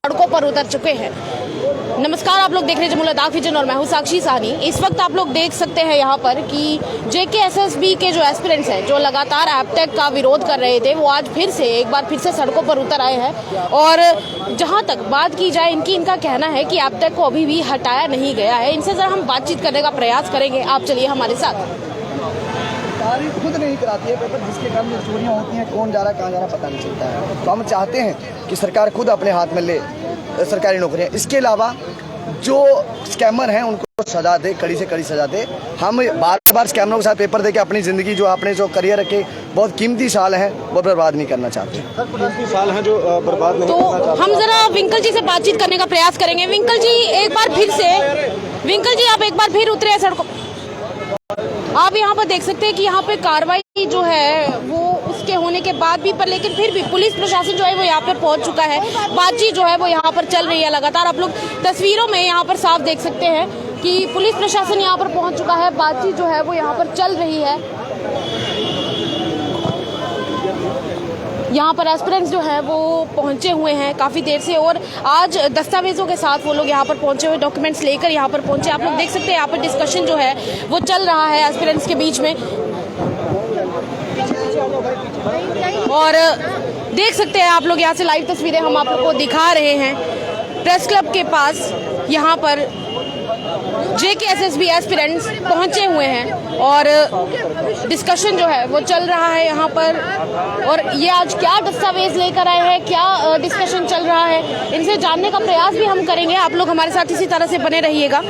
सड़कों पर उतर चुके हैं। नमस्कार, आप लोग देख रहे हैं जमुना दाग विजन और मैं हूं साक्षी साहनी। इस वक्त आप लोग देख सकते हैं यहाँ पर कि JKSSB के जो एस्पिरेंट्स हैं, जो लगातार एपटेक का विरोध कर रहे थे, वो आज एक बार फिर से सड़कों पर उतर आए हैं। और जहाँ तक बात की जाए, इनका कहना है कि एपटेक को अभी भी हटाया नहीं गया है। इनसे जरा हम बातचीत करने का प्रयास करेंगे। आप चलिए हमारे साथ। तारीख खुद नहीं कराती है पेपर, जिसके कारण में चोरियाँ होती हैं, कौन जा रहा है कहाँ जा रहा है पता नहीं चलता है। तो हम चाहते हैं कि सरकार खुद अपने हाथ में ले सरकारी नौकरियाँ। इसके अलावा जो स्कैमर हैं उनको सजा दे, कड़ी से कड़ी सजा दे। हम बार बार स्कैमरों के साथ पेपर दे के अपनी ज़िंदगी, जो आपने जो करियर रखे, बहुत कीमती साल हैं, वो बर्बाद नहीं करना चाहते। कीमती साल हैं जो बर्बाद नहीं तो करना चाहते। हम जरा विंकल जी से बातचीत करने का प्रयास करेंगे। विंकल जी एक बार फिर से, आप एक बार फिर उतरे हैं सड़कों। आप यहाँ पर देख सकते हैं कि यहाँ पे कार्रवाई जो है वो उसके होने के बाद भी, पर लेकिन फिर भी पुलिस प्रशासन जो है वो यहाँ पर पहुँच चुका है। बातचीत जो है वो यहाँ पर चल रही है लगातार। आप लोग तस्वीरों में यहाँ पर साफ देख सकते हैं कि पुलिस प्रशासन यहाँ पर पहुँच चुका है। बातचीत जो है वो यहाँ पर चल रही है। यहाँ पर एस्पिरेंट्स जो हैं वो पहुँचे हुए हैं काफ़ी देर से, और आज दस्तावेज़ों के साथ वो लोग यहाँ पर पहुँचे हुए, डॉक्यूमेंट्स लेकर यहाँ पर पहुँचे। आप लोग देख सकते हैं यहाँ पर डिस्कशन जो है वो चल रहा है एस्पिरेंट्स के बीच में। और देख सकते हैं आप लोग यहाँ से लाइव तस्वीरें हम आप लोग को दिखा रहे हैं। प्रेस क्लब के पास यहाँ पर JKSSB एस्पिरेंट्स पहुंचे हुए हैं और डिस्कशन जो है वो चल रहा है यहाँ पर। और ये आज क्या दस्तावेज लेकर आए हैं, क्या डिस्कशन चल रहा है, इनसे जानने का प्रयास भी हम करेंगे। आप लोग हमारे साथ इसी तरह से बने रहिएगा।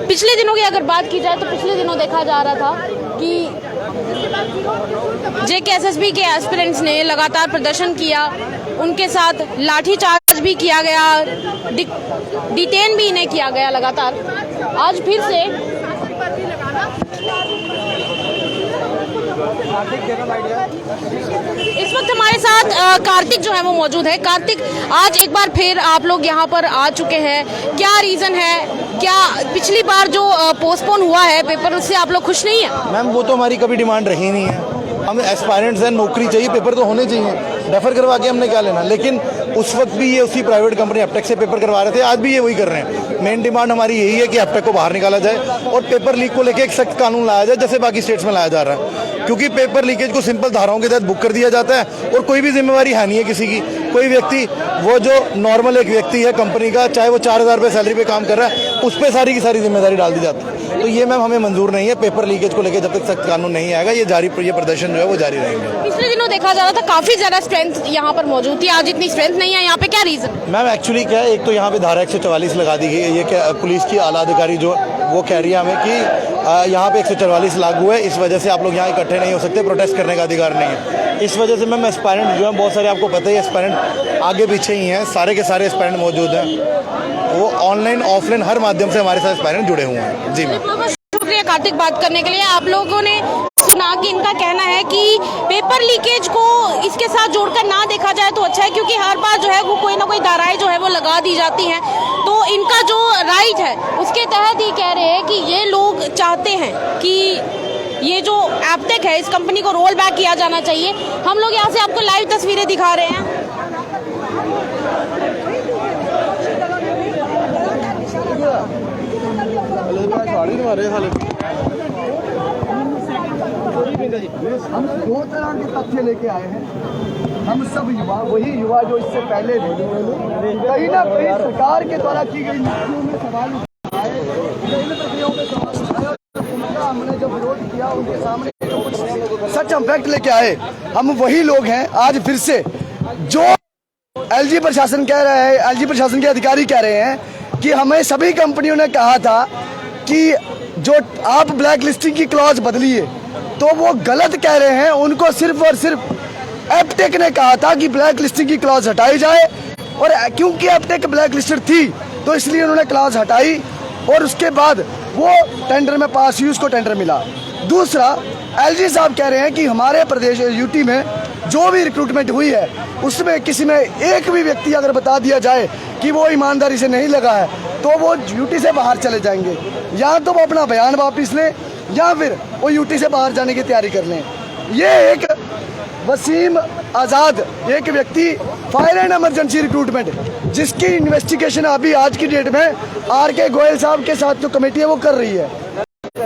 पिछले दिनों की अगर बात की जाए तो पिछले दिनों देखा जा रहा था कि JKSSB के एस्पिरेंट्स ने लगातार प्रदर्शन किया, उनके साथ लाठीचार्ज भी किया गया, डिटेन भी इन्हें किया गया लगातार। आज फिर से इस वक्त हमारे साथ कार्तिक जो है वो मौजूद है। कार्तिक, आज एक बार फिर आप लोग यहाँ पर आ चुके हैं, क्या रीज़न है? क्या पिछली बार जो पोस्टपोन हुआ है पेपर, उससे आप लोग खुश नहीं है? मैम वो तो हमारी कभी डिमांड रही नहीं है। हम एस्पायरेंट्स हैं, नौकरी चाहिए, पेपर तो होने चाहिए। रेफर करवा के हमने क्या लेना। लेकिन उस वक्त भी ये उसी प्राइवेट कंपनी एपटेक से पेपर करवा रहे थे, आज भी ये वही कर रहे हैं। मेन डिमांड हमारी यही है कि एपटेक को बाहर निकाला जाए और पेपर लीक को लेकर एक सख्त कानून लाया जाए, जैसे बाकी स्टेट्स में लाया जा रहा है। क्योंकि पेपर लीकेज को सिंपल धाराओं के तहत बुक कर दिया जाता है और कोई भी जिम्मेवारी है नहीं है किसी की। कोई व्यक्ति, वो जो नॉर्मल एक व्यक्ति है कंपनी का, चाहे वो 4000 रुपये सैलरी पे काम कर रहा है, उस पर सारी की सारी जिम्मेदारी डाल दी जाती है। तो ये मैम हमें मंजूर नहीं है। पेपर लीकेज को लेकर जब तक सख्त कानून नहीं आएगा, ये प्रदर्शन जो है वो जारी रहेंगे। पिछले दिनों देखा जा रहा था काफी ज्यादा स्ट्रेंथ यहाँ पर मौजूद थी, आज इतनी स्ट्रेंथ नहीं है यहाँ पे, क्या रीजन? मैम एक्चुअली क्या है, एक तो यहाँ पे धारा 144 लगा दी गई है। ये क्या पुलिस की आला अधिकारी जो वो कह रही है हमें कि यहाँ पे 144 लागू है, इस वजह से आप लोग यहाँ इकट्ठे नहीं हो सकते, प्रोटेस्ट करने का अधिकार नहीं है। इस वजह से मैम एस्पायरेंट जो है बहुत सारे, आपको पता ही एस्पायरेंट आगे पीछे ही हैं, सारे के सारे एस्पायरेंट मौजूद हैं। वो ऑनलाइन ऑफलाइन हर माध्यम से हमारे साथ एस्पायरेंट जुड़े हुए हैं। जी मैम, शुक्रिया कार्तिक बात करने के लिए। आप लोगों ने सुना कि इनका कहना है कि पेपर लीकेज को इसके साथ जोड़कर ना देखा जाए तो अच्छा है, क्योंकि हर बार जो है वो कोई ना कोई धाराएं जो है वो लगा दी जाती हैं। तो इनका जो राइट है उसके तहत ही कह रहे हैं कि ये लोग चाहते हैं कि ये जो एपटेक है, इस कंपनी को रोल बैक किया जाना चाहिए। हम लोग यहाँ से आपको लाइव तस्वीरें दिखा रहे हैं। हम 2 तरह के तथ्य लेके आए हैं। हम सब युवा, वही युवा जो इससे पहले कहीं ना कहीं सरकार के द्वारा की गई नीतियों में सवाल उठाए, विभिन्न प्रक्रियाओं में सवाल उठाए। हमने जब विरोध किया उनके सामने जो कुछ सच हम फैक्ट लेके आए, हम वही लोग हैं। आज फिर से जो LG प्रशासन कह रहे हैं, LG प्रशासन के अधिकारी कह रहे हैं कि हमें सभी कंपनियों ने कहा था कि जो आप ब्लैक लिस्टिंग की क्लॉज बदलिए, तो वो गलत कह रहे हैं। उनको सिर्फ और सिर्फ एपटेक ने कहा था कि ब्लैक लिस्टिंग की क्लॉज हटाई जाए, और क्योंकि एपटेक ब्लैक लिस्टेड थी तो इसलिए उन्होंने क्लॉज हटाई, और उसके बाद वो टेंडर में पास हुई, उसको टेंडर मिला। दूसरा, LG साहब कह रहे हैं कि हमारे प्रदेश यूटी में जो भी रिक्रूटमेंट हुई है उसमें किसी में एक भी व्यक्ति अगर बता दिया जाए कि वो ईमानदारी से नहीं लगा है तो वो ड्यूटी से बाहर चले जाएंगे, या तो वो अपना बयान वापस लें या फिर वो ड्यूटी से बाहर जाने की तैयारी कर लें। ये एक वसीम आज़ाद एक व्यक्ति फायर एंड इमरजेंसी रिक्रूटमेंट जिसकी इन्वेस्टिगेशन अभी आज की डेट में RK गोयल साहब के साथ जो कमेटी है वो कर रही है।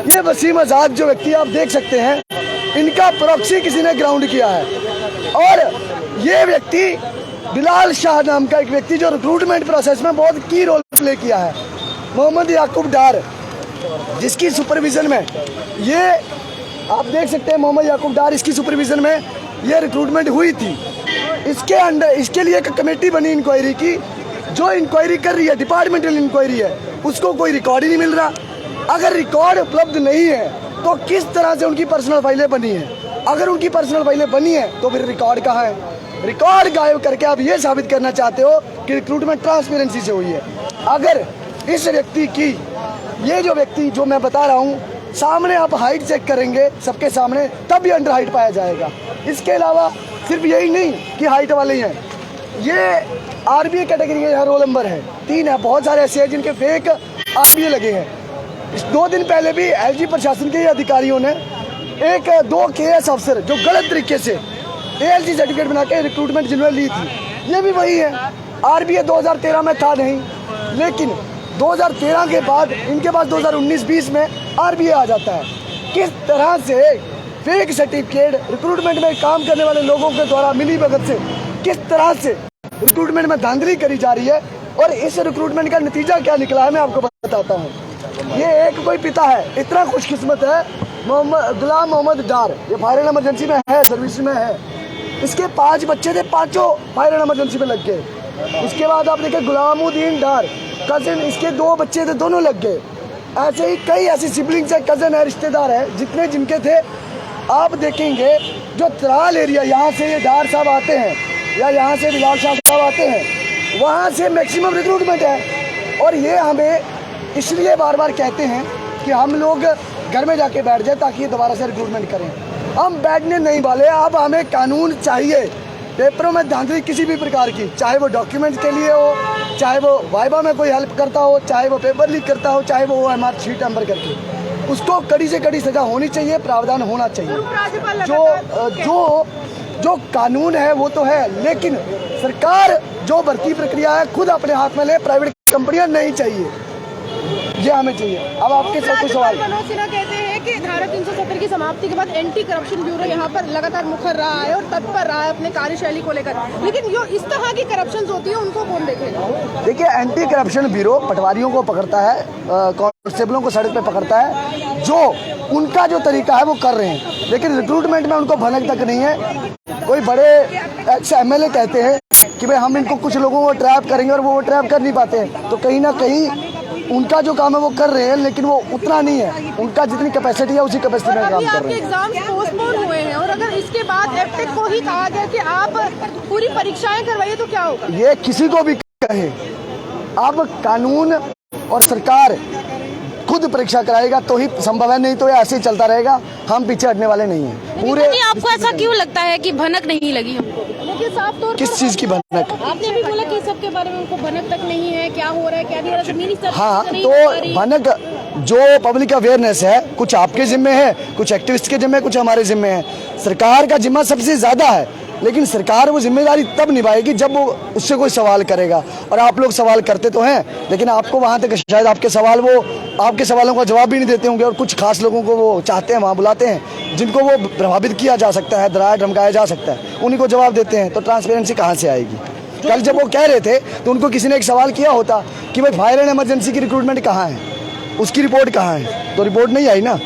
ये वसीम आज़ाद जो व्यक्ति आप देख सकते हैं, इनका प्रॉक्सी किसी ने ग्राउंड किया है। और ये व्यक्ति बिलाल शाह नाम का एक व्यक्ति जो रिक्रूटमेंट प्रोसेस में बहुत की रोल प्ले किया है, मोहम्मद याकूब डार जिसकी सुपरविजन में ये आप देख सकते हैं, मोहम्मद याकूब डार इसकी सुपरविजन में ये रिक्रूटमेंट हुई थी। इसके अंडर इसके लिए एक कमेटी बनी इंक्वायरी की, जो इंक्वायरी कर रही है डिपार्टमेंटल इंक्वायरी है, उसको कोई रिकॉर्ड ही नहीं मिल रहा। अगर रिकॉर्ड उपलब्ध नहीं है तो किस तरह से उनकी पर्सनल फाइलें बनी हैं? अगर उनकी पर्सनल फाइलें बनी हैं तो फिर रिकॉर्ड कहाँ है? रिकॉर्ड गायब करके आप ये साबित करना चाहते हो कि रिक्रूटमेंट ट्रांसपेरेंसी से हुई है। अगर इस व्यक्ति की ये जो व्यक्ति जो मैं बता रहा हूँ सामने आप हाइट चेक करेंगे सबके सामने, तब भी अंडर हाइट पाया जाएगा। इसके अलावा सिर्फ यही नहीं कि हाइट वाले ही हैं, ये RBA कैटेगरी के रोल नंबर है 3 है। बहुत सारे ऐसे हैं जिनके फेक RBA लगे हैं। 2 दिन पहले भी LG प्रशासन के अधिकारियों ने 2 KS अफसर जो गलत तरीके से ALG सर्टिफिकेट बना के रिक्रूटमेंट जिन्होंने ली थी, ये भी वही है। RBA 2013 में था नहीं, लेकिन 2013 के बाद इनके पास 2019-20 में RBA आ जाता है। किस तरह से फेक सर्टिफिकेट रिक्रूटमेंट में काम करने वाले लोगों के द्वारा मिली भगत से किस तरह से रिक्रूटमेंट में धांधली करी जा रही है, और इस रिक्रूटमेंट का नतीजा क्या निकला है मैं आपको बताता हूँ। ये एक कोई पिता है, इतना खुशकिस्मत है, गुलाम मोहम्मद डार, ये फायर एंड इमरजेंसी में है, सर्विस में है। इसके 5 बच्चे थे, 5 फायर एंड इमरजेंसी में लग गए। उसके बाद आप देखें गुलामुद्दीन डार कजिन, इसके 2 बच्चे थे, दोनों लग गए। ऐसे ही कई ऐसी सिबलिंग्स है, कजन है, रिश्तेदार है, जितने जिनके थे। आप देखेंगे जो त्राल एरिया, यहाँ से ये डार साहब आते हैं या यहाँ से बिलाल शाह साहब आते हैं, वहाँ से मैक्सिमम रिक्रूटमेंट है। और ये हमें इसलिए बार बार कहते हैं कि हम लोग घर में जाके बैठ जाए ताकि ये दोबारा से रिक्रूटमेंट करें। हम बैठने नहीं वाले। अब हमें कानून चाहिए। पेपरों में धांधली किसी भी प्रकार की, चाहे वो डॉक्यूमेंट के लिए हो, चाहे वो वाइवा में कोई हेल्प करता हो, चाहे वो पेपर लीक करता हो, चाहे वो OMR शीट नंबर करके, उसको कड़ी से कड़ी सजा होनी चाहिए, प्रावधान होना चाहिए। जो कानून है वो तो है, लेकिन सरकार जो भर्ती प्रक्रिया है खुद अपने हाथ में ले, प्राइवेट कंपनियां नहीं चाहिए, ये हमें चाहिए। अब आपके साथ कोई सवाल? मनोज सिन्हा कहते हैं कि धारा 370 की समाप्ति के बाद एंटी करप्शन ब्यूरो यहाँ पर लगातार मुखर रहा है और तत्पर रहा है अपने कार्यशैली को लेकर, लेकिन जो इस तरह की करप्शन होती है उनको कौन देखेगा? देखिए, एंटी करप्शन ब्यूरो पटवारियों को पकड़ता है, कांस्टेबलों को सड़क पे पकड़ता है, जो उनका जो तरीका है वो कर रहे हैं, लेकिन रिक्रूटमेंट में उनको भनक तक नहीं है। कोई बड़े MLA कहते हैं कि भाई हम इनको कुछ लोगों को ट्रैप करेंगे, और वो ट्रैप कर नहीं पाते हैं। तो कहीं ना कहीं उनका जो काम है वो कर रहे हैं, लेकिन वो उतना नहीं है। उनका जितनी कैपेसिटी है उसी कैपेसिटी में काम कर रहे हैं। एग्जाम पोस्टपोन हुए हैं, और अगर इसके बाद एप्टेक को ही कहा गया कि आप पूरी परीक्षाएं करवाइए तो क्या होगा? ये किसी को भी कहे, अब कानून और सरकार खुद परीक्षा कराएगा तो ही संभव है, नहीं तो ये ऐसे ही चलता रहेगा। हम पीछे हटने वाले नहीं हैं। पूरे आपको ऐसा क्यों लगता है कि भनक नहीं लगी हमको? साफ तौर किस चीज की भनक? आपने भी बोला कि सबके बारे में उनको भनक तक नहीं है, क्या हो रहा है क्या नहीं हो रहा है। हाँ, तो भनक जो पब्लिक अवेयरनेस है, कुछ आपके जिम्मे है, कुछ एक्टिविस्ट के जिम्मे, कुछ हमारे जिम्मे है। सरकार का जिम्मा सबसे ज्यादा है, लेकिन सरकार वो जिम्मेदारी तब निभाएगी जब वो उससे कोई सवाल करेगा। और आप लोग सवाल करते तो हैं, लेकिन आपको वहाँ तक शायद आपके सवालों का जवाब भी नहीं देते होंगे। और कुछ खास लोगों को वो चाहते हैं, वहाँ बुलाते हैं, जिनको वो प्रभावित किया जा सकता है, डराया धमकाया जा सकता है, उन्हीं को जवाब देते हैं। तो ट्रांसपेरेंसी कहाँ से आएगी? कल जब वो कह रहे थे तो उनको किसी ने एक सवाल किया होता कि भाई फायर एंड इमरजेंसी की रिक्रूटमेंट कहाँ है, उसकी रिपोर्ट कहाँ है? तो रिपोर्ट नहीं आई ना।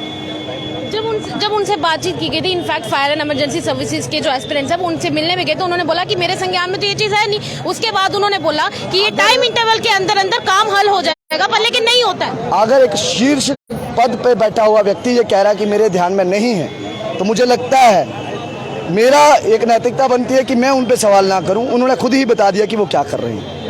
जब उनसे बातचीत की गई थी, in fact fire and emergency services के जो एस्पिरेंट्स हैं वो उनसे मिलने में गए तो उन्होंने बोला कि मेरे संज्ञान में तो ये चीज़ है नहीं। उसके बाद उन्होंने बोला कि ये टाइम इंटरवल के अंदर अंदर काम हल हो जाएगा, पर लेकिन नहीं होता है। अगर एक शीर्ष पद पे बैठा हुआ व्यक्ति ये कह रहा है कि मेरे ध्यान में नहीं है, तो मुझे लगता है मेरा एक नैतिकता बनती है कि मैं उन पे सवाल ना करूं। उन्होंने खुद ही बता दिया कि वो क्या कर रहे हैं।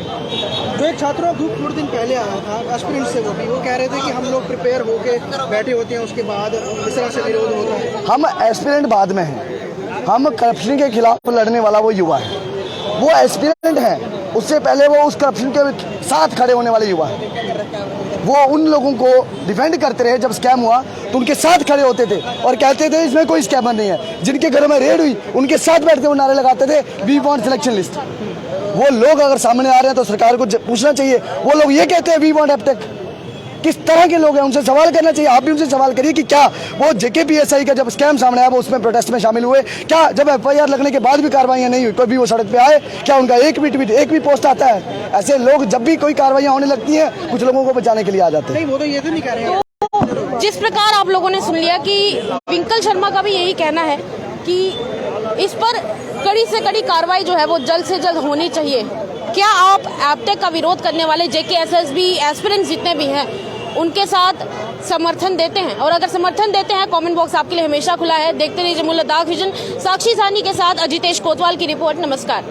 जो एक छात्रों का ग्रुप थोड़े दिन पहले आया था एस्पिरेंट से, वो कह रहे थे कि हम लोग प्रिपेयर होके बैठे होते हैं, उसके बाद इस तरह से विरोध होता है। हम एस्पिरेंट बाद में हैं, हम करप्शन के खिलाफ लड़ने वाला वो युवा है, वो एस्पिरेंट है, उससे पहले वो उस करप्शन के साथ खड़े होने वाले युवा है। वो उन लोगों को डिफेंड करते रहे, जब स्कैम हुआ तो उनके साथ खड़े होते थे और कहते थे इसमें कोई स्कैमर नहीं है। जिनके घरों में रेड हुई उनके साथ बैठते वो नारे लगाते थे वी वांट सिलेक्शन लिस्ट। वो लोग अगर सामने आ रहे हैं तो सरकार को पूछना चाहिए, वो लोग ये कहते हैं वी वांट एपटेक, किस तरह के लोग हैं, उनसे सवाल करना चाहिए। आप भी उनसे सवाल करिए कि क्या वो JKPSI का जब स्कैम सामने आया वो उसमें प्रोटेस्ट में शामिल हुए, क्या जब FIR लगने के बाद भी कार्रवाइयां नहीं हुई, कभी वो सड़क पे आए, क्या उनका एक भी पोस्ट आता है? ऐसे लोग जब भी कोई कार्रवाइयां होने लगती हैं कुछ लोगों को बचाने के लिए आ जाते हैं। नहीं, वो तो ये तो नहीं कह रहे हैं। जिस प्रकार आप लोगों ने सुन लिया कि ट्विंकल शर्मा का भी यही कहना है कि इस पर कड़ी से कड़ी कार्रवाई जो है वो जल्द से जल्द होनी चाहिए। क्या आप एपटेक का विरोध करने वाले JKSSB एस्पिरेंट्स जितने भी हैं उनके साथ समर्थन देते हैं? और अगर समर्थन देते हैं, कमेंट बॉक्स आपके लिए हमेशा खुला है। देखते रहिए जमुना दाग विजन। साक्षी सानी के साथ अजितेश कोतवाल की रिपोर्ट। नमस्कार।